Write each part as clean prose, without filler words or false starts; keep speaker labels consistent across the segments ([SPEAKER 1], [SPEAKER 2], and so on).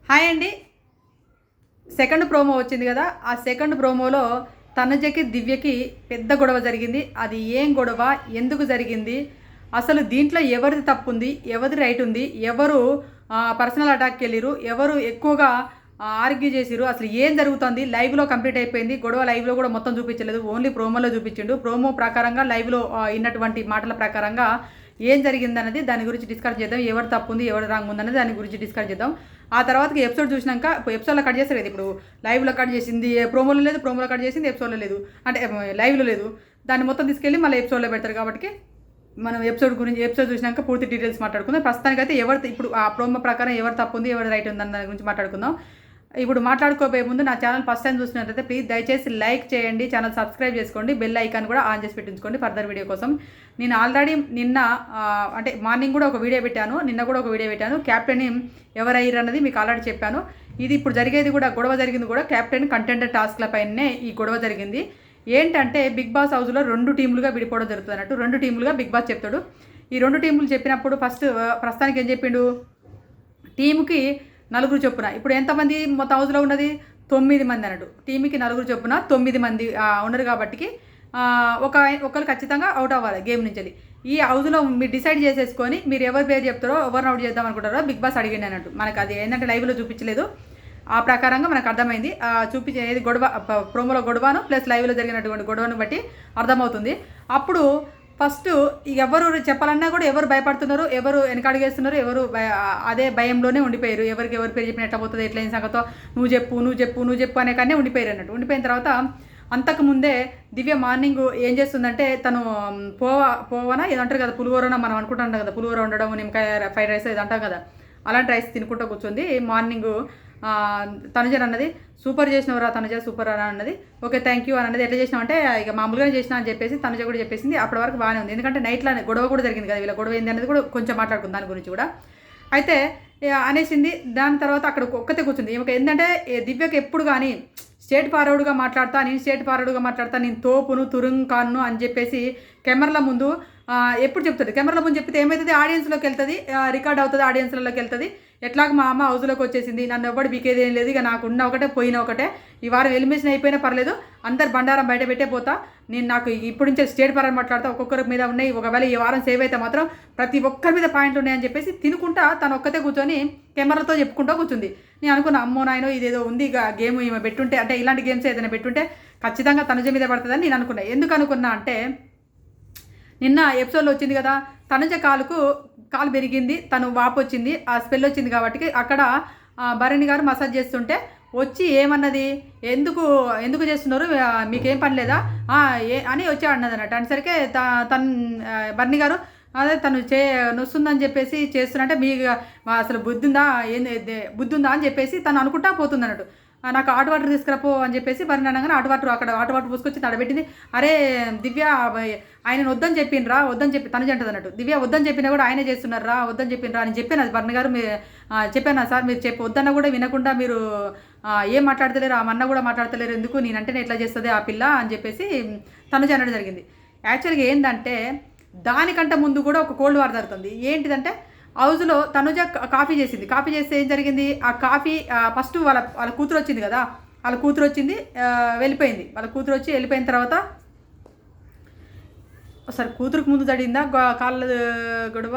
[SPEAKER 1] Hi అండి. Second promo వచ్చింది కదా. ఆ సెకండ్ ప్రోమోలో తనుజకి దివ్యకి పెద్ద గొడవ జరిగింది. అది ఏం గొడవ, ఎందుకు జరిగింది, అసలు దీంట్లో ఎవరిది తప్పు ఉంది, ఎవరిది రైట్ ఉంది, ఎవరు పర్సనల్ అటాక్కి వెళ్ళిరు, ఎవరు ఎక్కువగా ఆర్గ్యూ చేసిరు, అసలు ఏం జరుగుతుంది. లైవ్లో కంప్లీట్ అయిపోయింది గొడవ. లైవ్లో కూడా మొత్తం చూపించలేదు, ఓన్లీ ప్రోమోలో చూపించిండు. ప్రోమో ప్రకారంగా లైవ్లో విన్నటువంటి మాటల ప్రకారంగా ఏం జరిగిందన్నది దాని గురించి డిస్కస్ చేద్దాం. ఎవరు తప్పు ఉంది, ఎవరు రాంగ్ ఉందన్నది దాని గురించి డిస్కస్ చేద్దాం. ఆ తర్వాతకి ఎపిసోడ్ చూసినాక ఎపిసోడ్లో కట్ చేస్తారు కదా. ఇప్పుడు లైవ్లో కట్ చేసింది ప్రోమోలో లేదు, ప్రోమోలో కట్ చేసింది ఎపిసోడ్లో లేదు, అంటే లైవ్లో లేదు. దాన్ని మొత్తం తీసుకెళ్ళి మళ్ళీ ఎపిసోడ్లో పెడతారు. కాబట్టి మనం ఎపిసోడ్ చూసినాక పూర్తి డీటెయిల్స్ మాట్లాడుకుందాం. ప్రస్తుతానికి అయితే ఇప్పుడు ఆ ప్రోమో ప్రకారం ఎవరు తప్పు ఉంది, ఎవరు రైట్ ఉంది అన్న దాని గురించి మాట్లాడుకుందాం. ఇప్పుడు మాట్లాడుకోబోయే ముందు నా ఛానల్ ఫస్ట్ టైం చూసినట్లయితే ప్లీజ్ దయచేసి లైక్ చేయండి, ఛానల్ సబ్స్క్రైబ్ చేసుకోండి, బెల్ ఐకాన్ కూడా ఆన్ చేసి పెట్టించుకోండి ఫర్దర్ వీడియో కోసం. నేను ఆల్రెడీ నిన్న అంటే మార్నింగ్ కూడా ఒక వీడియో పెట్టాను, నిన్న కూడా ఒక వీడియో పెట్టాను. క్యాప్టెన్ ఎవరయ్యారు అన్నది మీకు ఆల్రెడీ చెప్పాను. ఇది ఇప్పుడు జరిగేది కూడా, గొడవ జరిగింది కూడా క్యాప్టెన్ కంటెండర్ టాస్క్ల పైనే ఈ గొడవ జరిగింది. ఏంటంటే బిగ్ బాస్ హౌస్లో 2 టీములుగా విడిపోవడం జరుగుతుంది అన్నట్టు. 2 టీములుగా బిగ్ బాస్ చెప్తాడు. ఈ 2 టీములు చెప్పినప్పుడు ప్రస్తుతానికి ఏం చెప్పిండు, టీముకి 4 చొప్పున. ఇప్పుడు ఎంతమంది మొత్తం హౌస్లో ఉన్నది 9 మంది అన్నట్టు. టీంకి 4 చొప్పున 9 మంది ఉన్నారు. కాబట్టి ఒకరు ఖచ్చితంగా అవుట్ అవ్వాలి గేమ్ నుంచి. ఈ హౌస్లో మీరు డిసైడ్ చేసేసుకొని మీరు ఎవరి పేరు చెప్తారో, ఎవరిని అవుట్ చేద్దాం అనుకుంటారో బిగ్ బాస్ అడిగిండి అన్నట్టు. మనకు అది ఏంటంటే లైవ్లో చూపించలేదు, ఆ ప్రకారంగా మనకు అర్థమైంది. ఏది గొడవ, ప్రోమోలో గొడవను ప్లస్ లైవ్లో జరిగినటువంటి గొడవను బట్టి అర్థమవుతుంది. అప్పుడు ఫస్ట్ ఎవరు చెప్పాలన్నా కూడా ఎవరు భయపడుతున్నారు, ఎవరు వెనకడిగేస్తున్నారు, ఎవరు అదే భయంలోనే ఉండిపోయారు. ఎవరికి ఎవరి పేరు చెప్పిన ఎట్లా పోతుంది, ఎట్లయిన సంగతో నువ్వు చెప్పు అనే కానీ ఉండిపోయారు అన్నట్టు. ఉండిపోయిన తర్వాత అంతకుముందే దివ్య మార్నింగ్ ఏం చేస్తుందంటే, తను పోవనా ఏదంటారు కదా, పులిహోరన మనం అనుకుంటాం కదా, పులిహోర ఉండడం, నిమ్మకాయ ఫ్రైడ్ రైస్ ఇది అంటాం కదా, అలాంటి రైస్ తినుకుంటూ కూర్చుంది. మార్నింగ్ తనుజన్ అన్నది సూపర్ చేసినవరా తనుజ, సూపర్ అని అన్నది. ఓకే థ్యాంక్ యూ అని అన్నది. ఎట్లా చేసినావు అంటే ఇక మామూలుగానే చేసినా అని చెప్పేసి తనుజ కూడా చెప్పేసింది. అప్పటి వరకు బాగానే ఉంది, ఎందుకంటే నైట్లో గొడవ కూడా జరిగింది కదా, వీళ్ళ గొడవ ఏంది అనేది కూడా కొంచెం మాట్లాడుకుంది దాని గురించి కూడా. అయితే అనేసింది. దాని తర్వాత అక్కడ ఒక్కతే కూర్చుంది. ఈమెకు ఏంటంటే దివ్యకి ఎప్పుడు కానీ స్టేట్ ఫార్వర్డ్గా మాట్లాడతా, నేను తోపును తురుంకాను అని చెప్పేసి కెమెరాల ముందు ఎప్పుడు చెప్తుంది. కెమెరాల ముందు చెప్తే ఏమవుతుంది, ఆడియన్స్లోకి వెళ్తుంది, రికార్డ్ అవుతుంది, ఆడియన్స్లలోకి వెళ్తుంది. ఎట్లాగ మా అమ్మ హౌస్లోకి వచ్చేసింది, నన్ను ఎవ్వడు బీకేది ఏం లేదు, ఇక నాకు ఉన్న ఒకటే పోయిన ఒకటే, ఈ వారం ఎలిమినేషన్ అయిపోయినా పర్లేదు, అందరు బండారం బయట పెట్టే పోతా, నాకు ఇప్పుడు నుంచే స్టేట్ పరంగా మాట్లాడతా, ఒక్కొక్కరి మీద ఉన్నాయి, ఒకవేళ ఈ వారం సేవ్ అయితే మాత్రం ప్రతి ఒక్కరి మీద పాయింట్లు ఉన్నాయని చెప్పేసి తినుకుంటా తను ఒక్కతే కూర్చొని కెమెరాతో చెప్పుకుంటూ కూర్చుంది. నేను అనుకున్నా, అమ్మో నాయనో ఇదేదో ఉంది ఇక గేమ్ ఈమె పెట్టుంటే, అంటే ఇలాంటి గేమ్స్ ఏదైనా పెట్టుంటే ఖచ్చితంగా తనుజ మీద పడుతుందని నేను అనుకున్నా. ఎందుకు అనుకున్నా అంటే, నిన్న ఎపిసోడ్లో వచ్చింది కదా, తనుజ కాలు పెరిగింది, తను వాపు వచ్చింది, ఆ స్పెల్ వచ్చింది. కాబట్టి అక్కడ భరణి గారు మసాజ్ చేస్తుంటే వచ్చి ఏమన్నది, ఎందుకు చేస్తున్నారు, మీకేం పని లేదా అని వచ్చి అన్నది అన్నట్టు. అనేసరికి భరణి గారు అదే తను నొస్తుందని చెప్పేసి చేస్తున్నట్టే, మీకు అసలు బుద్ధి ఉందా అని చెప్పేసి తను అనుకుంటా పోతుంది అన్నట్టు. నాకు హాట్ వాటర్ తీసుకురాపో అని చెప్పేసి బర్ని అనగానే హాట్ వాటర్ పూసుకొచ్చి తడబెట్టింది. అరే దివ్య, ఆయన వద్దని చెప్పిండ్రా, వద్దని చెప్పి తను జంటది అన్నట్టు. దివ్య వద్దని చెప్పినా కూడా ఆయనే చేస్తున్నారా, వద్దని చెప్పినరా అని చెప్పాను. అది బర్ని గారు చెప్పాను సార్, మీరు వద్దన్నా కూడా వినకుండా మీరు ఏం మాట్లాడతలేరు, ఆ మన్న కూడా మాట్లాడతలేరు, ఎందుకు నేనంటేనే ఎట్లా చేస్తుంది ఆ పిల్ల అని చెప్పేసి తను అనడం జరిగింది. యాక్చువల్గా ఏంటంటే దానికంటే ముందు కూడా ఒక కోల్డ్ వార్ జరుగుతుంది. ఏంటిదంటే హౌస్లో తనుజ కాఫీ చేసింది. కాఫీ చేస్తే ఏం జరిగింది, ఆ కాఫీ ఫస్ట్ వాళ్ళ కూతురు వచ్చింది కదా, వాళ్ళ కూతురు వచ్చింది, వెళ్ళిపోయింది. వాళ్ళ కూతురు వచ్చి వెళ్ళిపోయిన తర్వాత సరే కూతురుకు ముందు జరిగిందా కాళ్ళ గొడవ,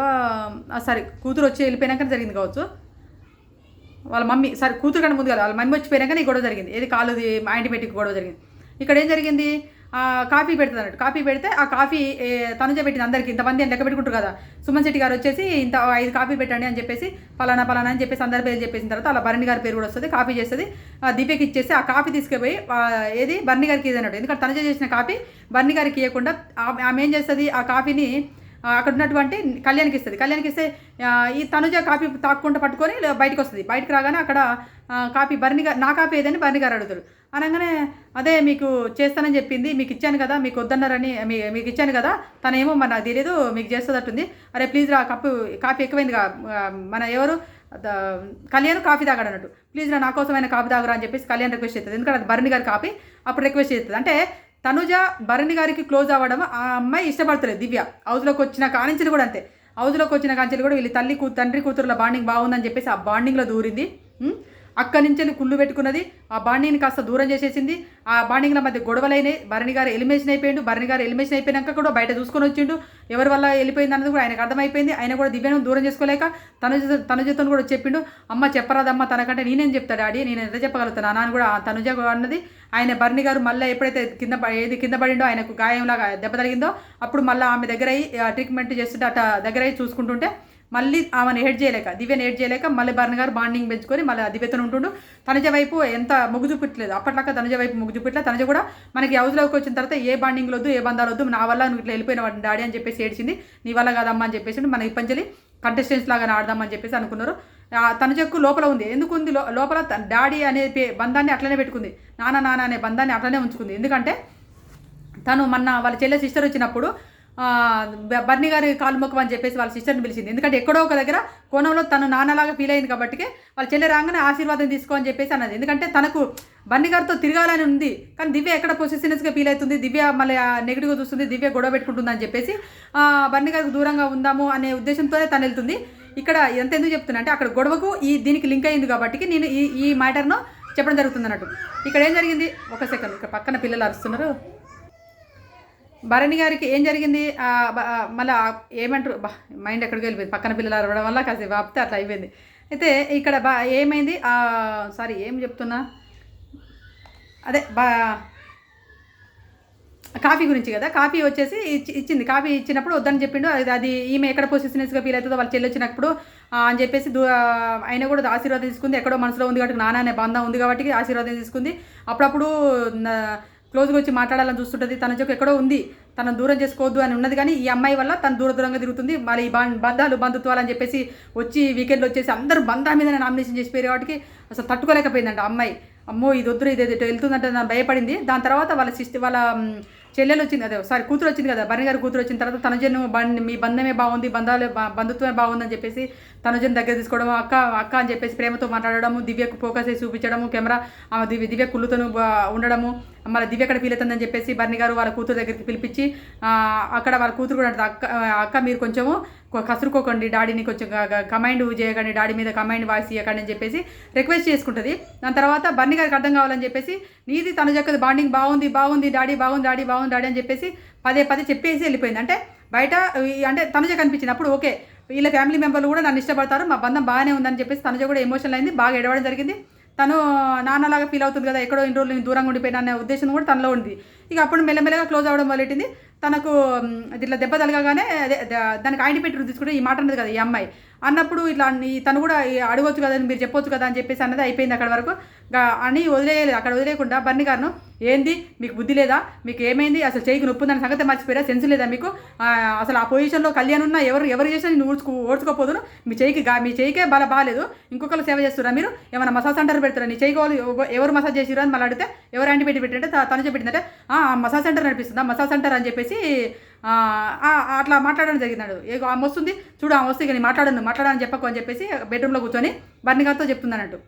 [SPEAKER 1] సరే కూతురు వచ్చి వెళ్ళిపోయినాక జరిగింది కావచ్చు. వాళ్ళ మమ్మీ, సరే కూతురు కన్నా ముందు కదా, వాళ్ళ మమ్మీ వచ్చిపోయినాక ఈ గొడవ జరిగింది. ఏది కాళ్ళది యాంటీబయాటిక్ గొడవ జరిగింది. ఇక్కడ ఏం జరిగింది, కాఫీ పెడుతుంది అన్నట్టు. కాఫీ పెడితే ఆ కాఫీ తనుజ పెట్టింది అందరికీ. ఇంతమంది లెక్క పెట్టుకుంటారు కదా, సుమన్ శెట్టి గారు వచ్చేసి 5 కాఫీ పెట్టండి అని చెప్పేసి పలానా అని చెప్పేసి అందరి పేరు చెప్పేసిన తర్వాత అలా భరణి గారి పేరు కూడా వస్తుంది. కాఫీ చేస్తుంది, దివ్యకి ఇచ్చేసి ఆ కాఫీ తీసుకుపోయి ఏది భరణి గారికి ఇది అన్నట్టు. ఎందుకంటే తనుజ చేసిన కాఫీ భరణి గారికి ఇవ్వకుండా ఆమె ఏం చేస్తుంది, ఆ కాఫీని అక్కడ ఉన్నటువంటి కళ్యాణ్కి ఇస్తుంది. కళ్యాణ్కి ఇస్తే ఈ తనుజ కాఫీ తాక్కుంటూ పట్టుకొని బయటకు వస్తుంది. బయటకు రాగానే అక్కడ కాఫీ నా కాఫీ ఏదని భరణి గారు అడుగుతారు. అనగానే అదే మీకు చేస్తానని చెప్పింది, మీకు ఇచ్చాను కదా, మీకు వద్దన్నారని మీకు ఇచ్చాను కదా, తనేమో నాకు తెలియదు మీకు చేస్తుందట్టుంది, అరే ప్లీజ్ రా కాఫీ ఎక్కువైందిగా, మన ఎవరు కళ్యాణ్ కాఫీ తాగాడు అన్నట్టు, ప్లీజ్ నా కోసమైన కాఫీ తాగరా అని చెప్పేసి కళ్యాణ్ రిక్వెస్ట్ చేస్తుంది. ఎందుకంటే అది భరణి గారి కాఫీ, అప్పుడు రిక్వెస్ట్ చేస్తుంది. అంటే తనుజ భరణి గారికి క్లోజ్ అవ్వడం ఆ అమ్మాయి ఇష్టపడతలేదు. దివ్య హౌస్లోకి వచ్చిన కానించలు కూడా అంతే, హౌస్లోకి వచ్చిన కాంచెలు కూడా వీళ్ళు తండ్రి కూతురుల బాండింగ్ బాగుందని చెప్పేసి ఆ బాండింగ్లో దూరింది. అక్కడి నుంచి కుళ్ళు పెట్టుకున్నది. ఆ బాండింగ్ని కాస్త దూరం చేసేసింది. ఆ బాండింగ్ల మధ్య గొడవలైనాయి. భరణి గారు ఎలిమినేషన్ అయిపోయిండు. భరణి గారు ఎలిమినేషన్ అయిపోయినాక కూడా బయట చూసుకొని వచ్చిండు. ఎవరి వల్ల వెళ్ళిపోయింది అన్నది కూడా ఆయనకు అర్థమైపోయింది. ఆయన కూడా దివ్యను దూరం చేసుకోలేక తనుజతో కూడా చెప్పిండు, అమ్మ చెప్పరాదమ్మ, తనకంటే నేనేం చెప్తా డాడీ, నేను ఎంత చెప్పగలుగుతాను అని కూడా తనుజ అన్నది. ఆయన భరణి గారు మళ్ళీ ఎప్పుడైతే కింద పడిండో, ఆయనకు గాయంలాగా దెబ్బ తగిలిందో, అప్పుడు మళ్ళీ ఆమె దగ్గర ట్రీట్మెంట్ చేస్తుంటే అట్లా దగ్గర చూసుకుంటుంటే మళ్ళీ ఆమెను దివ్యను హెడ్ చేయలేక మళ్ళీ భరణి గారు బాండింగ్ పెంచుకొని మళ్ళీ దివ్యతో ఉంటుండు. తనుజ వైపు ఎంత మొగ్గు చూపించలేదు. అప్పట్లాక తనుజ వైపు మొగ్గు చూపించలేదు. తనుజ కూడా మనకి హౌస్లోకి వచ్చిన తర్వాత ఏ బాండింగ్ వద్దు, ఏ బంధాలు వద్దు, నా వల్ల నువ్వు ఇట్లా వెళ్ళిపోయిన డాడీ అని చెప్పేసి ఏడ్చింది. నీ వల్ల కాదమ్మా అని చెప్పేసి మన ఇప్పంజలి కంటెస్టెంట్స్ లాగా ఆడదామని చెప్పేసి అనుకున్నారు. తనుజకు లోపల ఉంది. ఎందుకు ఉంది లోపల? డాడీ అనే బంధాన్ని అట్లనే పెట్టుకుంది. నాన్న అనే బంధాన్ని అట్లనే ఉంచుకుంది. ఎందుకంటే తను వాళ్ళ చెల్లె సిస్టర్ వచ్చినప్పుడు బర్ని గారి కాలు మొక్కం అని చెప్పేసి వాళ్ళ సిస్టర్ని పిలిచింది. ఎందుకంటే ఎక్కడో ఒక దగ్గర కోణంలో తను నాన్నలాగా ఫీల్ అయింది కాబట్టి వాళ్ళ చెల్లె రాగానే ఆశీర్వాదం తీసుకో అని చెప్పేసి అన్నది. ఎందుకంటే తనకు బర్ని గారితో తిరగాలని ఉంది, కానీ దివ్య ఎక్కడ పొసిసినెస్గా ఫీల్ అవుతుంది, దివ్య మళ్ళీ నెగిటివ్గా చూస్తుంది, దివ్య గొడవ పెట్టుకుంటుంది అని చెప్పేసి బర్ని గారికి దూరంగా ఉందాము అనే ఉద్దేశంతోనే తను వెళ్తుంది. ఇక్కడ ఎంత ఎందుకు చెప్తున్నా అంటే అక్కడ గొడవకు దీనికి లింక్ అయింది కాబట్టి నేను ఈ మ్యాటర్ను చెప్పడం జరుగుతుంది అన్నట్టు. ఇక్కడ ఏం జరిగింది, ఒక సెకండ్, ఇక్కడ పక్కన పిల్లలు అరుస్తున్నారు. భరణి గారికి ఏం జరిగింది, మళ్ళీ ఏమంటారు, మైండ్ ఎక్కడికి వెళ్ళిపోయింది, పక్కన పిల్లలు అరవడం వల్ల కాసేపు ఆపితే అట్లా అయిపోయింది. అయితే ఇక్కడ ఏమైంది, సారీ ఏం చెప్తున్నా, అదే కాఫీ గురించి కదా. కాఫీ వచ్చేసి ఇచ్చింది. కాఫీ ఇచ్చినప్పుడు వద్దని చెప్పిండు. అది ఈమె ఎక్కడ పొసిసినెస్గా ఫీల్ అవుతుందో వాళ్ళ చెల్లి వచ్చినప్పుడు అని చెప్పేసి ఆయన కూడా ఆశీర్వాదం తీసుకుంది. ఎక్కడో మనసులో ఉంది కాబట్టి, నాన్న అనే బంధం ఉంది కాబట్టి ఆశీర్వాదం తీసుకుంది. అప్పుడప్పుడు క్లోజ్గా వచ్చి మాట్లాడాలని చూస్తుంటుంది. తన జోకు ఎక్కడో ఉంది, తనను దూరం చేసుకోవద్దు అని ఉన్నది. కానీ ఈ అమ్మాయి వల్ల తను దూరంగా తిరుగుతుంది. మళ్ళీ ఈ బంధుత్వాలు అని చెప్పేసి వచ్చి వీకెండ్లో వచ్చేసి అందరూ బంధాల మీద నామినేషన్ చేసిపోయారు కాబట్టి అసలు తట్టుకోలేకపోయిందంట అమ్మాయి. అమ్మో ఇది వద్దు, ఇది వెళ్తుందంటే నాకు భయపడింది. దాని తర్వాత వాళ్ళ చెల్లెలు వచ్చింది, కూతురు వచ్చింది కదా, భరణి గారి కూతురు వచ్చిన తర్వాత తనుజను మీ బంధమే బాగుంది, బంధుత్వమే బాగుందని చెప్పేసి తనుజను దగ్గర తీసుకోవడము, అక్క అని చెప్పేసి ప్రేమతో మాట్లాడడము, దివ్యకు ఫోకస్ చేసి చూపించడము, కెమెరా దివ్య కుళ్ళుతోను ఉండడము, మళ్ళీ దివ్య ఎక్కడ ఫీల్ అవుతుందని చెప్పేసి భరణి గారు వాళ్ళ కూతురు దగ్గరికి పిలిపించి అక్కడ వాళ్ళ కూతురు కూడా అక్క మీరు కొంచెము కసురుకోకండి, డాడీని కొంచెం కమాండ్ చేయకండి, డాడీ మీద కమాండ్ వాయిస్ ఇవ్వకండి అని చెప్పేసి రిక్వెస్ట్ చేసుకుంటుంది. దాని తర్వాత భరణి గారికి అర్థం కావాలని చెప్పేసి నీది తను చెక్కది బాండింగ్ బాగుంది డాడీ అని చెప్పేసి పదే చెప్పేసి వెళ్ళిపోయింది. అంటే బయట అంటే తనుజ కనిపించింది. అప్పుడు ఓకే వీళ్ళ ఫ్యామిలీ మెంబర్లు కూడా నన్ను ఇష్టపడతారు, మా బంధం బాగానే ఉందని చెప్పేసి తనుజ కూడా ఎమోషనల్ అయింది, బాగా ఎడవడం జరిగింది. తను నాన్నలాగా ఫీల్ అవుతుంది కదా, ఎక్కడో ఇన్ని రోజులు దూరంగా ఉండిపోయినా అనే ఉద్దేశం కూడా తనలో ఉంది. ఇక అప్పుడు మెల్లమెల్లగా క్లోజ్ అవ్వడం మొదలెట్టింది. తనకు ఇట్లా దెబ్బ తలగానే దానికి ఆయింటి పెట్టి తీసుకుంటే ఈ మాట అన్నది కదా ఈ అమ్మాయి అన్నప్పుడు ఇట్లా తను కూడా అడగొచ్చు కదా, మీరు చెప్పొచ్చు కదా అని చెప్పేసి అన్నది అయిపోయింది అక్కడ వరకు. అని వదిలేయలేదు. అక్కడ వదిలేయకుండా భరణి గారును ఏంది మీకు బుద్ధి లేదా, మీకు ఏమైంది, అసలు చేయికి నొప్పి ఉందని సంగతి మర్చిపోయారా, సెన్స్ లేదా మీకు, అసలు ఆ పొజిషన్లో కళ్యాణ్ ఉన్నా ఎవరు చేసినా నేను ఓడ్చుకోపోదును, మీ చేయికే బాగాలేదు, ఇంకొకరు సేవ చేస్తురా, మీరు ఏమైనా మసాజ్ సెంటర్ పెడతారా, నీ చేయికి ఎవరు మసాజ్ చేసిరా అని మళ్ళీ అడిగితే ఎవరు యాంటీబయాటిక్ పెట్టింటే తను చెప్పిందంటే మసాజ్ సెంటర్ నడిపిస్తుందా, మసాజ్ సెంటర్ అని చెప్పేసి అట్లా మాట్లాడడం జరిగినాడు. ఆమె వస్తుంది చూడు, ఆమె వస్తే ఇక నేను మాట్లాడని చెప్పకు అని చెప్పేసి బెడ్రూమ్లో కూర్చొని భరణి గారితో చెప్తుంది అన్నట్టు.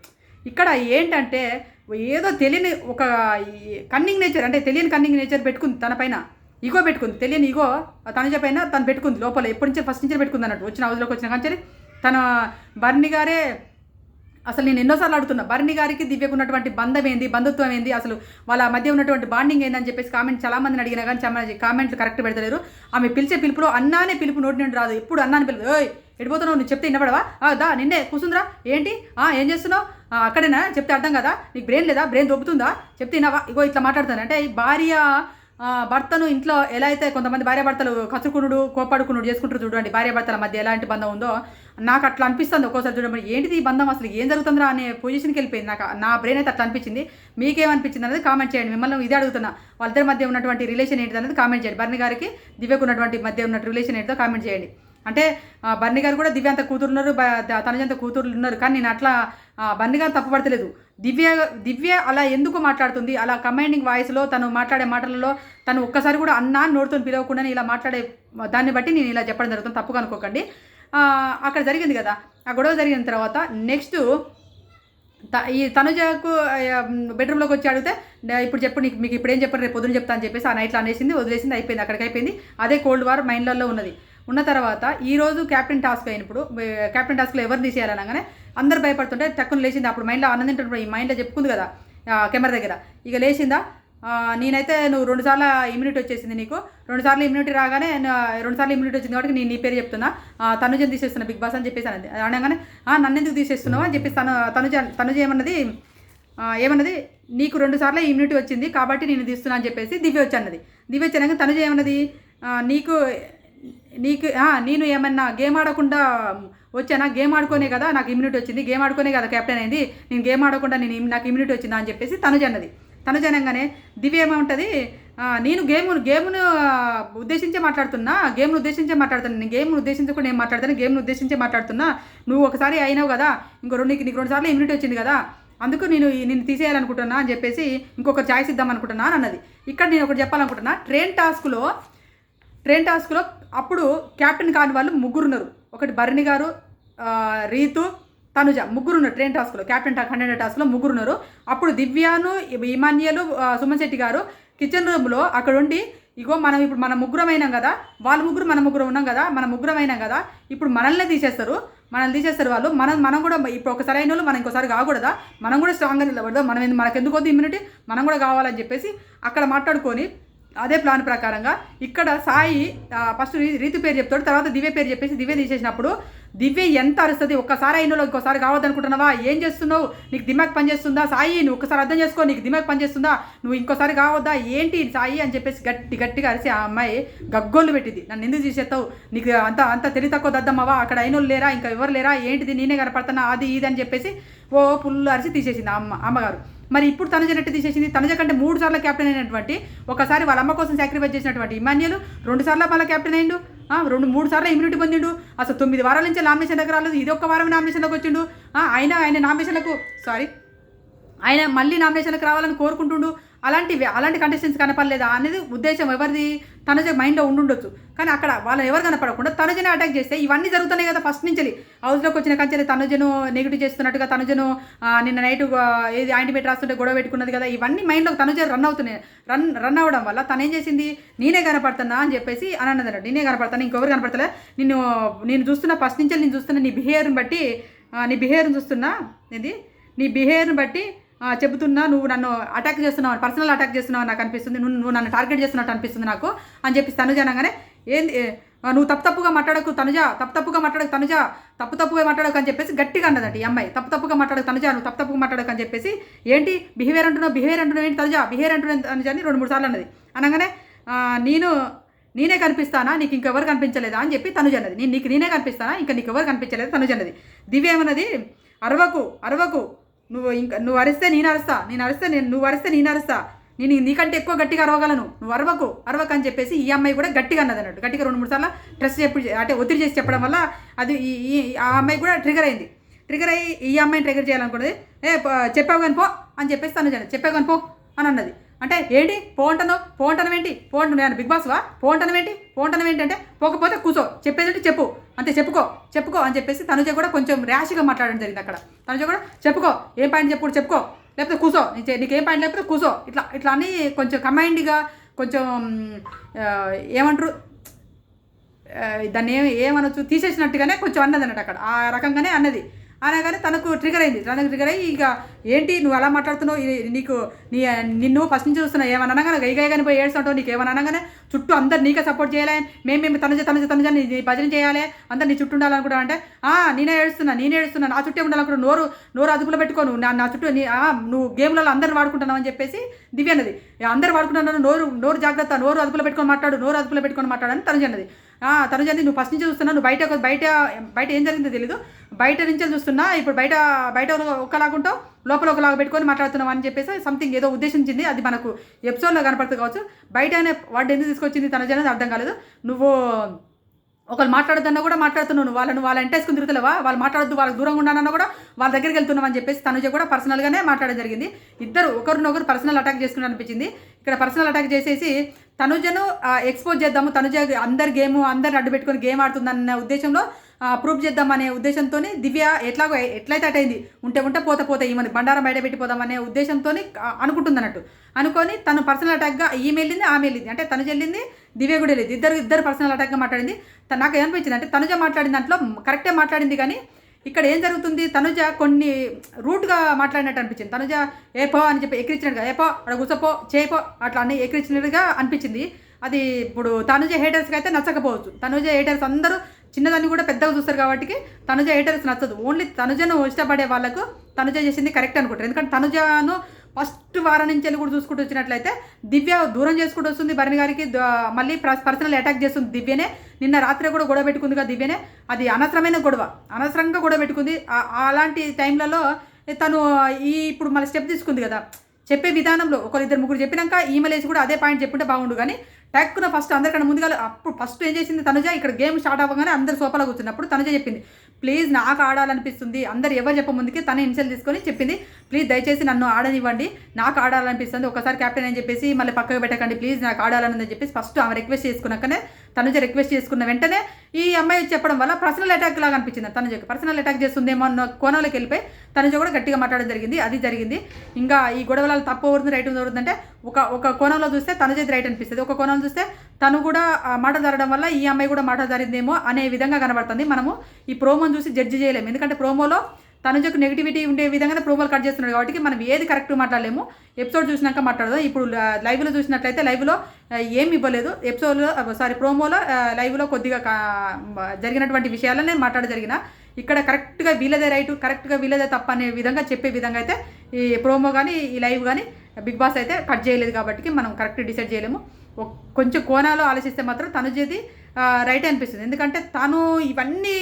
[SPEAKER 1] ఇక్కడ ఏంటంటే ఏదో తెలియని ఒక కన్నింగ్ నేచర్, అంటే తెలియని కన్నింగ్ నేచర్ పెట్టుకుంది తన పైన, ఈగో పెట్టుకుంది, తెలియని ఈగో తనుజ పైన తను పెట్టుకుంది లోపల, ఎప్పటి నుంచి ఫస్ట్ నుంచి పెట్టుకుంది అన్నట్టు. వచ్చిన హౌస్లోకి వచ్చిన కానీ తన భరణి గారే అసలు నేను ఎన్నోసార్లు అడుగుతున్నా, భరణి గారికి దివ్యకు ఉన్నటువంటి బంధం ఏంది, బంధుత్వం ఏంది, అసలు వాళ్ళ మధ్య ఉన్నటువంటి బాండింగ్ ఏందని చెప్పేసి చాలామందిని అడిగినా కానీ కామెంట్లు కరెక్ట్ పెడతలేరు. ఆమె పిలిచే పిలుపులో అన్నానే పిలుపు నోటి నుండి రాదు, ఎప్పుడు అన్నాని పిలుపు, ఓయ్ ఎడిపోతున్నావు, నువ్వు చెప్తే వినపడవా, దా నిన్నే కూసుందిరా, ఏంటి ఏం చేస్తున్నావు, అక్కడేనా చెప్తే అర్థం కదా, నీకు బ్రెయిన్ లేదా, బ్రెయిన్ దొబ్బుతుందా, చెప్తే వినవా, ఇగో ఇట్లా మాట్లాడుతాను. అంటే భార్య భర్తను ఇంట్లో ఎలా అయితే కొంతమంది భార్యాభర్తలు కసుకునుడు కోపాడుకునుడు చేసుకుంటారు చూడండి, భార్యాభర్తల మధ్య ఎలాంటి బంధం ఉందో నాకు అట్లా అనిపిస్తుంది ఒక్కోసారి. చూడండి ఏంటిది ఈ బంధం, అసలు ఏం జరుగుతుందా అనే పొజిషన్కి వెళ్ళిపోయింది. నా బ్రెయిన్ అయితే అట్లా అనిపించింది. మీకేమనిపించింది అనేది కామెంట్ చేయండి. మిమ్మల్ని ఇదే అడుగుతున్నా, వాళ్ళిద్దరి మధ్య ఉన్నటువంటి రిలేషన్ ఏంటిది అనేది కామెంట్ చేయండి. భరణి గారికి దివ్యకు ఉన్నటువంటి మధ్య ఉన్న రిలేషన్ ఏంటో కామెంట్ చేయండి. అంటే భరణి గారు కూడా దివ్య అంత కూతురు ఉన్నారు, తనుజంత కూతురులు ఉన్నారు, కానీ నేను అట్లా భరణి గారు తప్పుపడతలేదు. దివ్య అలా ఎందుకు మాట్లాడుతుంది, అలా కమాండింగ్ వాయిస్లో తను మాట్లాడే మాటలలో తను ఒక్కసారి కూడా అన్నా నోటితో పిలవకుండా ఇలా మాట్లాడే దాన్ని బట్టి నేను ఇలా చెప్పడం జరుగుతుంది, తప్పుగా అనుకోకండి. అక్కడ జరిగింది కదా, ఆ గొడవ జరిగిన తర్వాత నెక్స్ట్ ఈ తనుజకు బెడ్రూమ్లోకి వచ్చి అడిగితే ఇప్పుడు చెప్పు, మీకు ఇప్పుడు ఏం చెప్పారు, రేపు పొద్దున చెప్తా అని చెప్పేసి ఆ నైట్లో అనేసింది, వదిలేసింది, అయిపోయింది, అక్కడికి అయిపోయింది. అదే కోల్డ్ వార్ మైండ్లలో ఉన్న తర్వాత ఈరోజు క్యాప్టెన్ టాస్క్ అయినప్పుడు క్యాప్టెన్ టాస్క్లో ఎవరు తీసేయాలనగానే అందరు భయపడుతుంటే టక్కున లేచింది. అప్పుడు మైండ్లో ఆనందం తింటుంటే ఈ మైండ్లో చెప్పుకుంది కదా కెమెరా దగ్గర. ఇక లేచిందా, నేనైతే నువ్వు 2 సార్లు ఇమ్యూనిటీ వచ్చేసింది నీకు, 2 సార్లు ఇమ్యూనిటీ రాగానే 2 సార్లు ఇమ్యూనిటీ వచ్చింది కాబట్టి నేను నీ పేరు చెప్తున్నా, తనుజని తీసేస్తున్నా బిగ్ బాస్ అని చెప్పేసి అన్నది. అనగానే నన్ను ఎందుకు తీసేస్తున్నావు అని చెప్పేసి తనుజ ఏమన్నది నీకు 2 సార్లు ఇమ్యూనిటీ వచ్చింది కాబట్టి నేను తీస్తున్నా అని చెప్పేసి దివ్య వచ్చి అన్నది. దివ్య వచ్చాక తనుజ ఏమన్నది, నీకు నేను ఏమన్నా గేమ్ ఆడకుండా వచ్చానా, గేమ్ ఆడుకోనే కదా నాకు ఇమ్యూనిటీ వచ్చింది, గేమ్ ఆడుకోనే కదా కెప్టెన్ అయింది, నేను గేమ్ ఆడకుండా నాకు ఇమ్యూనిటీ వచ్చిందా అని చెప్పేసి తనుజ అన్నది. తనుజ అనగానే దివ్య ఏమంటుంది, నేను గేమ్ను ఉద్దేశించే మాట్లాడుతున్నా, నేను గేమ్ను ఉద్దేశించకుండా ఏం మాట్లాడుతాను, గేమ్ను ఉద్దేశించే మాట్లాడుతున్నా, నువ్వు ఒకసారి అయినావు కదా, నీకు 2 సార్లు ఇమ్యూనిటీ వచ్చింది కదా, అందుకు నిన్ను తీసేయాలనుకుంటున్నా అని చెప్పేసి ఇంకొక ఛాయిస్ ఇద్దామనుకుంటున్నా అని అన్నది. ఇక్కడ నేను ఒకటి చెప్పాలనుకుంటున్నా, ట్రైన్ టాస్క్లో అప్పుడు క్యాప్టెన్ కాని వాళ్ళు 3 ఉన్నారు. ఒకటి భరణి గారు, రీతు, తనుజ, 3 ఉన్నారు ట్రైన్ టాస్క్లో. క్యాప్టెన్ కంటెండర్ టాస్క్లో 3 ఉన్నారు. అప్పుడు దివ్యాను, ఇమాన్యుయలు, సుమన్ శెట్టి గారు కిచెన్ రూమ్లో అక్కడ ఉండి, ఇగో ఇప్పుడు మన 3 అయినాం కదా, వాళ్ళు 3 మన 3 ఉన్నాం కదా, మన 3 అయినాం కదా, ఇప్పుడు మనల్ని తీసేస్తారు వాళ్ళు, మనం కూడా ఇప్పుడు ఒకసారి అయిన వాళ్ళు మనం ఇంకోసారి కాకూడదా, మనం కూడా స్ట్రాంగ్గా నిలబడదా, మనకెందుకు వద్దు ఇమ్యూనిటీ, మనం కూడా కావాలని చెప్పేసి అక్కడ మాట్లాడుకొని అదే ప్లాన్ ప్రకారంగా ఇక్కడ సాయి ఫస్ట్ రీతు పేరు చెప్తాడు, తర్వాత దివ్య పేరు చెప్పేసి దివ్య తీసేసినప్పుడు దివ్య ఎంత అరుస్తుంది, ఒక్కసారి అయినలో ఇంకోసారి కావద్దనుకుంటున్నావా, ఏం చేస్తున్నావు, నీకు దిమాగ్ పనిచేస్తుందా సాయి, నువ్వు ఒక్కసారి అర్థం చేసుకో, నీకు దిమాగ్ పనిచేస్తుందా, నువ్వు ఇంకోసారి కావద్దా ఏంటి సాయి అని చెప్పేసి గట్టిగా అరిసి ఆ అమ్మాయి గగ్గోళ్ళు పెట్టింది. నన్ను ఎందుకు తీసేస్తావు, నీకు అంత తెలివి తక్కువ దద్దమ్మవా, అక్కడ అయినోళ్ళు లేరా, ఇంకా ఎవరు లేరా, ఏంటిది నేనే కనపడుతున్నా, అది ఇది అని చెప్పేసి ఫుల్ అరిసి తీసేసింది అమ్మగారు. మరి ఇప్పుడు తనుజ నెట్టి తీసేసింది. తనుజ కంటే 3 సార్లు క్యాప్టెన్ అయినటువంటి, ఒకసారి వాళ్ళ అమ్మ కోసం సాక్రిఫైస్ చేసినటువంటి ఇమాన్యుయల్ 2 సార్లు మళ్ళీ క్యాప్టెన్ అయ్యిండు, 3 సార్లు ఇమ్యూనిటీ పొందిండు. అసలు 9 వారాల నుంచి నామినేషన్ దగ్గర రాలేదు, ఇది ఒక్క వారం నామినేషన్లోకి వచ్చిండు. ఆయన నామినేషన్లకు ఆయన మళ్ళీ నామినేషన్లకు రావాలని కోరుకుంటుండు. అలాంటి కంటెస్టెంట్స్ కనపడలేదా అనేది ఉద్దేశం ఎవరిది, తనుజ మైండ్లో ఉండుండొచ్చు. కానీ అక్కడ వాళ్ళని ఎవరు కనపడకుండా తనుజని అటాక్ చేస్తే ఇవన్నీ జరుగుతున్నాయి కదా. ఫస్ట్ నుంచి హౌస్లోకి వచ్చిన కంచెలు తనుజను నెగిటివ్ చేస్తున్నట్టుగా, తనుజను నిన్న నైట్ ఏది ఆయింట్మెంట్ రాస్తుంటే గొడవ పెట్టుకున్నది కదా, ఇవన్నీ మైండ్లో తనుజ రన్ అవ్వడం వల్ల తను ఏం చేసింది, నేనే కనపడుతున్నా అని చెప్పేసి అని అన్నదన్నట్టు. నేనే కనపడతాను, ఇంకెవరు కనపడతలే, నేను చూస్తున్నా, ఫస్ట్ నుంచి నేను చూస్తున్నా, నీ బిహేవియర్ని బట్టి చెబుతున్నా, నువ్వు నన్ను అటాక్ చేస్తున్నావు, పర్సనల్ అటాక్ చేస్తున్నావు నాకు అనిపిస్తుంది, నువ్వు నన్ను టార్గెట్ చేస్తున్నట్టు అనిపిస్తుంది నాకు అని చెప్పి తనుజ అనగానే, ఏంది నువ్వు తప్పుగా మాట్లాడకు తనుజ, తప్పుగా మాట్లాడకు అని చెప్పేసి గట్టిగా అన్నదండి ఈ అమ్మాయి. తప్పుగా మాట్లాడకు తనుజ, నువ్వు తప్పుగా మాట్లాడకు అని చెప్పేసి, ఏంటి బిహేవియర్ అంటున్నావు ఏంటి తనుజ, బిహేవియర్ అంటున్నావు తనుజ అని 2-3 సార్లు అన్నది. అనగానే నేనే కనిపిస్తానా, నీకు ఇంకెవరు కనిపించలేదా అని చెప్పి తనుజ అన్నది. నేనే కనిపిస్తానా, ఇంకా నీకు ఎవరు కనిపించలేదు తనుజ అన్నది. దివ్య ఏమన్నది, అరవకు, నువ్వు అరిస్తే నేను అరుస్తా, నువ్వు అరిస్తే నేను అరుస్తా, నేను నీకంటే ఎక్కువ గట్టిగా అరవగలను, నువ్వు అరవకు అని చెప్పేసి ఈ అమ్మాయి కూడా గట్టిగా అన్నది అన్నట్టు. గట్టిగా 2-3 సార్లు అంటే ఒత్తిడి చేసి చెప్పడం వల్ల అది ఆ అమ్మాయి కూడా ట్రిగర్ అయ్యి ఈ అమ్మాయిని ట్రిగర్ చేయాలనుకున్నది. చెప్పావు కానీ పో అని చెప్పేసి తను చెప్పావు కానీ పో అని అన్నది. అంటే ఏంటి పో అంటనం ఏంటి, నేను బిగ్ బాస్వా, పో అంటనం ఏంటి అంటే, పోకపోతే కూర్చో, చెప్పేదంటే చెప్పుకో అని చెప్పేసి తనుజ కూడా కొంచెం ర్యాష్గా మాట్లాడడం జరిగింది అక్కడ. తనుజ కూడా చెప్పుకో, ఏం పాయింట్ చెప్పుకో, లేకపోతే కూర్చో, నీకేం పాయింట్ లేకపోతే కూర్చో, ఇట్లా అని కొంచెం కమైండ్గా, కొంచెం ఏమంటారు దాన్ని ఏమనొచ్చు, తీసేసినట్టుగానే కొంచెం అన్నది అన్నట్టు అక్కడ. ఆ రకంగానే అన్నది. అనగానే తనకు ట్రిగర్ అయ్యి ఇక ఏంటి నువ్వు అలా మాట్లాడుతున్నావు, నిన్ను ఫస్ట్ నుంచి చూస్తున్నా, ఏమన్నా అనగానే గైగానే పోయి ఏడుస్తుంటావు, నీకు ఏమన్నా అనగానే చుట్టూ అందరు నీకే సపోర్ట్ చేయాలి, మేము తనుజ నీ భజన చేయాలి, అందరు నీ చుట్టూ ఉండాలనుకుంటా అంటే, నేనే ఏడుస్తున్నా నా చుట్టే ఉండాలనుకుంటా, నోరు అదుపులో పెట్టుకోను, నా చుట్టూ నువ్వు గేమ్లలో అందరు వాడుకుంటున్నావు అని చెప్పేసి దివ్య అన్నది. అందరు వాడుకుంటున్నాను, నోరు జాగ్రత్త, నోరు అదుపులో పెట్టుకొని మాట్లాడు అని తనుజ అన్నది. తనుజ నువ్వు ఫస్ట్ నుంచి చూస్తున్నా, నువ్వు బయట ఏం జరిగిందో తెలీదు, బయట నుంచి చూస్తున్నా, ఇప్పుడు బయట ఒకలాగుంటావు, లోపల ఒకలాగా పెట్టుకొని మాట్లాడుతున్నావు అని చెప్పేసి సంథింగ్ ఏదో ఉద్దేశించింది. అది మనకు ఎపిసోడ్లో కనపడుతుంది కావచ్చు. బయట అనే వాడు ఎందుకు తీసుకొచ్చింది తనుజ అనేది అర్థం కాలేదు. నువ్వు ఒకళ్ళు మాట్లాడొద్దన్నా కూడా మాట్లాడుతున్నావు, నువ్వు వాళ్ళ ఎంటేసుకుని తిరుగుతలేవా, వాళ్ళు మాట్లాడొద్దు, వాళ్ళకి దూరంగా ఉండాలన్నా కూడా వాళ్ళ దగ్గరికి వెళ్తున్నావు అని చెప్పేసి తనుజ కూడా పర్సనల్గానే మాట్లాడడం జరిగింది. ఇద్దరు ఒకరినొకరు పర్సనల్ అటాక్ చేసుకుని అనిపించింది. ఇక్కడ పర్సనల్ అటాక్ చేసేసి తనుజను ఎక్స్పోజ్ చేద్దాము, తనుజ అందరిని అడ్డు పెట్టుకొని గేమ్ ఆడుతుందన్న ఉద్దేశంలో ప్రూఫ్ చేద్దామనే ఉద్దేశంతో దివ్య ఎట్లయితే అటైంది, ఉంటే పోతే ఈ మంది బండారం బయట పెట్టిపోదామనే ఉద్దేశంతో అనుకుంటుందన్నట్టు. అనుకొని తను పర్సనల్ అటాక్గా ఈమె వెళ్ళింది, ఆమె వెళ్ళింది, అంటే తనుజ వెళ్ళింది, దివ్య కూడా వెళ్ళింది, ఇద్దరు పర్సనల్ అటాక్గా మాట్లాడింది. నాకు ఏమనిపించింది అంటే తనుజ మాట్లాడిన దాంట్లో కరెక్టే మాట్లాడింది, కానీ ఇక్కడ ఏం జరుగుతుంది, తనుజ కొన్ని రూట్గా మాట్లాడినట్టు అనిపించింది. తనుజ ఏపో అని చెప్పి ఎక్కిరించినట్టుగా, ఏపో అక్కడ కూర్చోపో చేయపో అట్లా అన్ని ఎక్కిరించినట్టుగా అనిపించింది. అది ఇప్పుడు తనుజ హేటర్స్కి అయితే నచ్చకపోవచ్చు. తనుజ హేటర్స్ అందరూ చిన్నదాన్ని కూడా పెద్దగా చూస్తారు కాబట్టి తనుజ హేటర్స్ నచ్చదు. ఓన్లీ తనుజను ఇష్టపడే వాళ్ళకు తనుజ చేసింది కరెక్ట్ అనుకుంటారు. ఎందుకంటే తనుజను ఫస్ట్ వారం నుంచి వెళ్ళి కూడా చూసుకుంటూ వచ్చినట్లయితే దివ్య దూరం చేసుకుంటూ వస్తుంది భరణి గారికి, మళ్ళీ పర్సనల్ అటాక్ చేస్తుంది దివ్యనే. నిన్న రాత్రి కూడా గొడవ పెట్టుకుంది కదా దివ్యనే, అది అనవసరమైన గొడవ, అనవసరంగా గొడవ పెట్టుకుంది. అలాంటి టైంలలో తను ఇప్పుడు మళ్ళీ స్టెప్ తీసుకుంది కదా చెప్పే విధానంలో. ఒకరిద్దరు ముగ్గురు చెప్పినాక ఈమెయిల్ కూడా అదే పాయింట్ చెప్పుంటే బాగుండు. కానీ టక్కున ఫస్ట్ అందరికన్నా ముందుగా అప్పుడు ఫస్ట్ ఏం చేసింది తనుజ, ఇక్కడ గేమ్ స్టార్ట్ అవ్వగానే అందరు సోఫాలో కూర్చున్నప్పుడు తనుజ చెప్పింది, ప్లీజ్ నాకు ఆడాలనిపిస్తుంది. అందరు ఎవరు చెప్ప ముందుకి తన ఇన్సెల్ తీసుకొని చెప్పింది, ప్లీజ్ దయచేసి నన్ను ఆడనివ్వండి, నాకు ఆడాలనిపిస్తుంది, ఒకసారి క్యాప్టెన్ అని చెప్పేసి మళ్ళీ పక్కకు పెట్టకండి ప్లీజ్, నాకు ఆడాలని చెప్పేసి ఫస్ట్ ఆమె రిక్వెస్ట్ చేసుకున్నాకనే తనుజ రిక్వెస్ట్ చేసుకున్న వెంటనే ఈ అమ్మాయి చెప్పడం వల్ల పర్సనల్ అటాక్ లాగా అనిపించింది. తనుజకి పర్సనల్ అటాక్ చేస్తుందేమో అన్న కోణంలోకి వెళ్ళిపోయి తనుజ కూడా గట్టిగా మాట్లాడడం జరిగింది. అది జరిగింది. ఇంకా ఈ గొడవలలో తప్పు ఎవరుంది రైట్ ఎవరుందంటే ఒక కోణంలో చూస్తే తనుజది రైట్ అనిపిస్తుంది, ఒక కోణంలో చూస్తే తను కూడా మాట జరగడం వల్ల ఈ అమ్మాయి కూడా మాట జరిగిందేమో అనే విధంగా కనబడుతుంది. మనము ఈ ప్రోమోని చూసి జడ్జి చేయలేము, ఎందుకంటే ప్రోమోలో తనుజకు నెగిటివిటీ ఉండే విధంగానే ప్రోమోలు కట్ చేస్తున్నాడు కాబట్టి మనం ఏది కరెక్ట్ మాట్లాడలేము. ఎపిసోడ్ చూసినాక మాట్లాడదాం. ఇప్పుడు లైవ్లో చూసినట్లయితే లైవ్లో ఏమి ఇవ్వలేదు, ప్రోమోలో లైవ్లో కొద్దిగా జరిగినటువంటి విషయాలనే జరిగిన ఇక్కడ కరెక్ట్గా వీళ్ళదే రైట్, కరెక్ట్గా వీళ్ళదే తప్ప అనే విధంగా చెప్పే విధంగా అయితే ఈ ప్రోమో కానీ ఈ లైవ్ కానీ బిగ్ బాస్ అయితే కట్ చేయలేదు కాబట్టి మనం కరెక్ట్ డిసైడ్ చేయలేము. కొంచెం కోణాలు ఆలోచిస్తే మాత్రం తనుజది రైట్ అనిపిస్తుంది. ఎందుకంటే తను ఇవన్నీ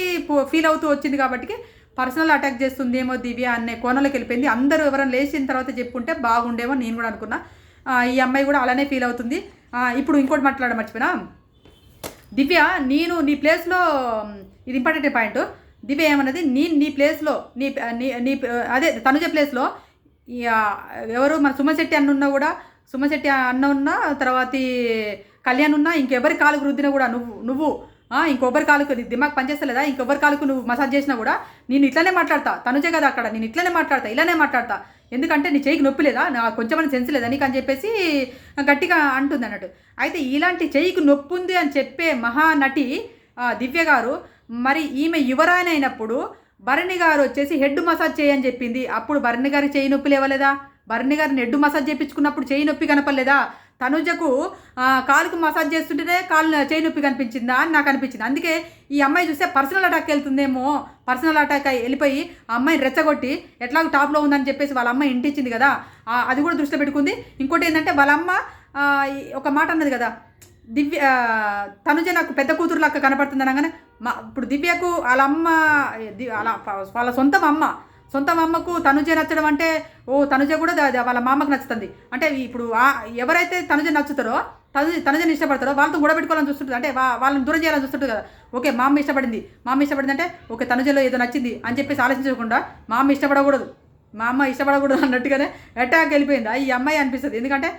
[SPEAKER 1] ఫీల్ అవుతూ వచ్చింది కాబట్టి పర్సనల్ అటాక్ చేస్తుందేమో దివ్య అనే కోణంలోకి వెళ్ళిపోయింది. అందరూ ఎవరైనా లేచిన తర్వాత చెప్పుంటే బాగుండేమో నేను కూడా అనుకున్నా. ఈ అమ్మాయి కూడా అలానే ఫీల్ అవుతుంది. ఇప్పుడు ఇంకోటి మర్చిపోయినా, దివ్య నేను నీ ప్లేస్లో, ఇది ఇంపార్టెంట్ పాయింట్, దివ్య ఏమన్నది, నీ ప్లేస్లో నీ అదే తనుజ ప్లేస్లో ఎవరు మన సుమశెట్టి అన్న కూడా, సుమశెట్టి అన్న ఉన్నా తర్వాత కళ్యాణ్ ఉన్నా ఇంకెవరి కాలుకు రుద్దినా కూడా నువ్వు ఇంకొబ్బరి కాలుకు దిమాగ్ పనిచేస్తలేదా, ఇంకొబ్బరి కాలుకు నువ్వు మసాజ్ చేసినా కూడా నేను ఇట్లనే మాట్లాడతా, తనుజే కదా అక్కడ, నేను ఇట్లనే మాట్లాడతా, ఇలానే మాట్లాడతా, ఎందుకంటే నీ చేయికి నొప్పి లేదా, నా కొంచెమని సెన్స్ లేదా నీకు అని చెప్పేసి గట్టిగా అంటుంది అన్నట్టు. అయితే ఇలాంటి చేయికి నొప్పి ఉంది అని చెప్పే మహానటి దివ్య గారు, మరి ఈమె యువరాయన అయినప్పుడు భరణి గారు వచ్చేసి హెడ్ మసాజ్ చేయని చెప్పింది. అప్పుడు భరణి గారికి చేయి నొప్పి లేవలేదా, భరణి గారిని హెడ్ మసాజ్ చేయించుకున్నప్పుడు చేయి నొప్పి కనపడలేదా, తనుజకు కాలుకు మసాజ్ చేస్తుంటేనే చేయి నొప్పి కనిపించిందా అని నాకు అనిపించింది. అందుకే ఈ అమ్మాయి చూస్తే పర్సనల్ అటాక్ వెళ్తుందేమో, పర్సనల్ అటాక్ వెళ్ళిపోయి ఆ అమ్మాయిని రెచ్చగొట్టి ఎట్లాగో టాప్లో ఉందని చెప్పేసి వాళ్ళ అమ్మాయి ఇంటిచ్చింది కదా, అది కూడా దృష్టిలో పెట్టుకుంది. ఇంకోటి ఏంటంటే వాళ్ళ అమ్మ ఒక మాట అన్నది కదా, దివ్య తనుజ నాకు పెద్ద కూతురు లాగా కనపడుతుంది అనగానే ఇప్పుడు దివ్యకు వాళ్ళ అమ్మ వాళ్ళ సొంత అమ్మకు తనుజ నచ్చడం అంటే తనుజ కూడా వాళ్ళ మామకు నచ్చుతుంది అంటే, ఇప్పుడు ఎవరైతే తనుజ నచ్చుతారో తనుజని ఇష్టపడతారో వాళ్ళతో గొడవ పెట్టుకోవాలని చూస్తుంటుంది, అంటే వాళ్ళని దూరం చేయాలని చూస్తుంటుంది కదా. ఓకే మా అమ్మ ఇష్టపడింది అంటే ఓకే తనుజలో ఏదో నచ్చింది అని చెప్పేసి ఆలోచించకుండా మా అమ్మ ఇష్టపడకూడదు అన్నట్టుగానే అటాక్ వెళ్ళిపోయింది ఈ అమ్మాయి అనిపిస్తుంది. ఎందుకంటే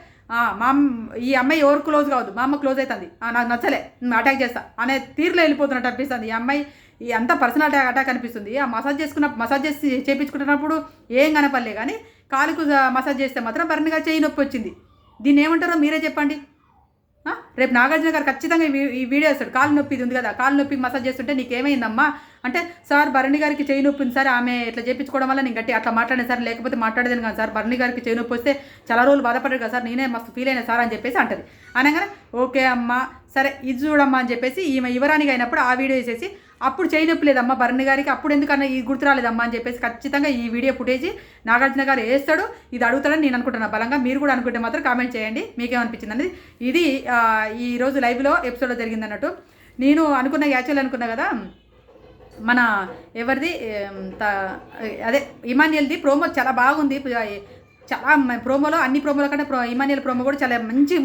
[SPEAKER 1] ఈ అమ్మాయి ఎవరు క్లోజ్ కావద్దు, మా అమ్మ క్లోజ్ అవుతుంది, నాకు నచ్చలే అటాక్ చేస్తా అనే తీరులో వెళ్ళిపోతున్నట్టు అనిపిస్తుంది ఈ అమ్మాయి. అంతా పర్సనల్ అటాక్ అనిపిస్తుంది. ఆ మసాజ్ చేసి చేయించుకుంటున్నప్పుడు ఏం కనపడలే, కానీ కాలుకు మసాజ్ చేస్తే మాత్రం భరణి గారు చేయి నొప్పి వచ్చింది. దీన్ని ఏమంటారో మీరే చెప్పండి. రేపు నాగార్జున గారు ఖచ్చితంగా ఈ వీడియో వేస్తాడు, కాలు నొప్పి ఇది ఉంది కదా, కాలు నొప్పి మసాజ్ చేస్తుంటే నీకేమైందమ్మా అంటే, సార్ భరణి గారికి చేయి నొప్పి ఉంది సార్, ఆమె ఇట్లా చేయించుకోవడం వల్ల నేను గట్టి అట్లా మాట్లాడాను సార్, లేకపోతే మాట్లాడేది కదా సార్, భరణి గారికి చేయి నొప్పి వస్తే చాలా రోజులు బాధపడ్డాడు కదా సార్, నేనే మస్తు ఫీల్ అయినా సార్ అని చెప్పేసి అంటది. అనగానే ఓకే అమ్మ సరే ఇది చూడమ్మా అని చెప్పేసి ఈమె యువరానికి అయినప్పుడు ఆ వీడియో వేసేసి, అప్పుడు చేయి నొప్పి లేదమ్మా భరణి గారికి, అప్పుడు ఎందుకన్నా ఈ గుర్తు రాలేదమ్మా అని చెప్పేసి ఖచ్చితంగా ఈ వీడియో ఫుటేజ్ నాగార్జున గారు వేస్తాడు, ఇది అడుగుతాడని నేను అనుకుంటున్నాను బలంగా. మీరు కూడా అనుకుంటే మాత్రం కామెంట్ చేయండి మీకేమనిపించింది అనేది. ఇది ఈరోజు లైవ్లో ఎపిసోడ్లో జరిగింది అన్నట్టు. నేను యాక్చువల్ అనుకున్నా కదా, మన ఎవరిది అదే ఇమాన్యుయల్ది ప్రోమో చాలా బాగుంది. చాలా ప్రోమోలో అన్ని ప్రోమోల కంటే ఇమాన్యుయల్ ప్రోమో కూడా చాలా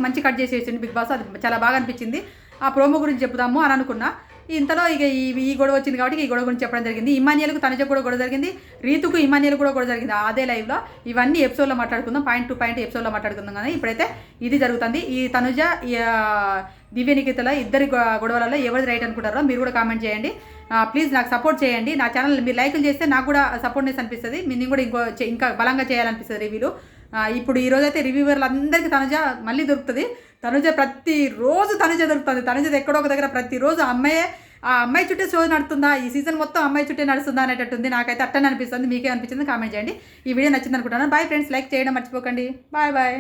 [SPEAKER 1] మంచి కట్ చేసేసింది బిగ్ బాస్, అది చాలా బాగా అనిపించింది. ఆ ప్రోమో గురించి చెప్దాము అని అనుకున్నా. ఇంతలో ఇక ఈ గొడవ వచ్చింది కాబట్టి ఈ గొడవ గురించి చెప్పడం జరిగింది. ఇమాన్యుయల్కు తనుజ కూడా గొడవ జరిగింది, రీతుకు ఇమాన్యుయల్ కూడా గొడవ జరిగింది అదే లైవ్లో. ఇవన్నీ ఎపిసోడ్లో మాట్లాడుకుందాం, పాయింట్ టు పాయింట్ ఎపిసోడ్లో మాట్లాడుకుందాం. కానీ ఇప్పుడైతే ఇది జరుగుతుంది. ఈ తనుజ దివ్య నిఖితల ఇద్దరి గొడవలలో ఎవరిది రైట్ అనుకుంటారో మీరు కూడా కామెంట్ చేయండి. ప్లీజ్ నాకు సపోర్ట్ చేయండి. నా ఛానల్ మీరు లైకులు చేస్తే నాకు కూడా సపోర్ట్నెస్ అనిపిస్తుంది, నేను కూడా ఇంకా బలంగా చేయాలనిపిస్తుంది రివ్యూలు. ఇప్పుడు ఈరోజైతే రివ్యూవర్లు అందరికీ తనుజ మళ్ళీ దొరుకుతుంది. ప్రతిరోజు తనుజ దొరుకుతుంది. తనుజ ఎక్కడో ఒక దగ్గర ప్రతిరోజు అమ్మాయే ఆ అమ్మాయి చుట్టే షో నడుతుందా, ఈ సీజన్ మొత్తం అమ్మాయి చుట్టే నడుస్తుందా అనేటట్టుంది. నాకైతే అట్టనే అనిపిస్తుంది. మీకే అనిపించింది కామెంట్ చేయండి. ఈ వీడియో నచ్చింది అనుకుంటున్నాను. బాయ్ ఫ్రెండ్స్, లైక్ చేయడం మర్చిపోకండి. Bye bye.